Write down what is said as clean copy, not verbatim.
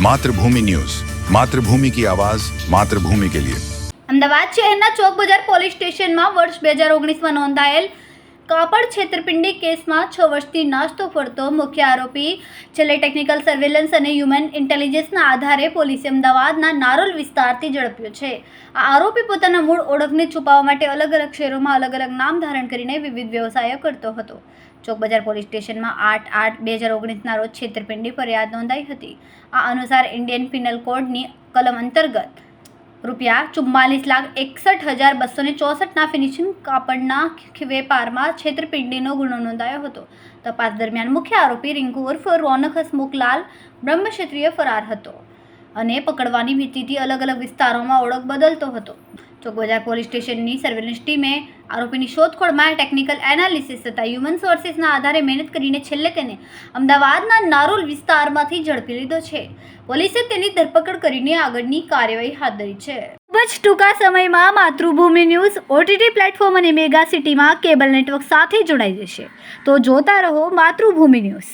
मातृभूमि न्यूज, मातृभूमि की आवाज, मातृभूमि के लिए। અમદાવાદ શહેરના ચોક બજાર પોલીસ સ્ટેશનમાં વર્ષ 2019માં નોંધાયેલ કાપડ છેતરપિંડી કેસમાં 6 વર્ષથી નાસ્તો ફરતો મુખ્ય આરોપી છેલ્લે ટેકનિકલ સર્વેલન્સ અને હ્યુમન ઇન્ટેલિજન્સના આધારે પોલીસે અમદાવાદના નારોલ વિસ્તારથી ઝડપ્યો છે। આ આરોપી પોતાના મૂળ ઓળખને છુપાવવા માટે અલગ અલગ શહેરોમાં અલગ અલગ નામ ધારણ કરીને વિવિધ વ્યવસાયો કરતો હતો। ચોક બજાર પોલીસ સ્ટેશનમાં 8/8/2019ના રોજ છેતરપિંડી ફરિયાદ નોંધાઈ હતી। આ અનુસાર ઇન્ડિયન પિનલ કોડની કલમ અંતર્ગત ₹44,61,264ના ફિનિશિંગ કાપડના વેપારમાં છેતરપિંડીનો ગુનો નોંધાયો હતો। તપાસ દરમિયાન મુખ્ય આરોપી રિંકુ ઉર્ફ રોનક હસમુખલાલ બ્રહ્મક્ષત્રિય ફરાર હતો અને પકડવાની ભીતિથી અલગ અલગ વિસ્તારોમાં ઓળખ બદલતો હતો। ચોક બજાર પોલીસ સ્ટેશનની સર્વેલન્સ ટીમે આરોપીની શોધખોળમાં ટેકનિકલ એનાલિસિસ તથા હ્યુમન સોર્સિસના આધારે મહેનત કરીને છેલ્લે તેને અમદાવાદના નારોલ વિસ્તારમાંથી ઝડપી લીધો છે। પોલીસે તેની ધરપકડ કરીને આગળની કાર્યવાહી હાથ ધરી છે। ખૂબ જ ટૂંકા સમયમાં માતૃભૂમિ ન્યૂઝ ઓટીટી પ્લેટફોર્મ અને મેગા સિટીમાં કેબલ નેટવર્ક સાથે જોડાઈ જશે, તો જોતા રહો માતૃભૂમિ ન્યૂઝ।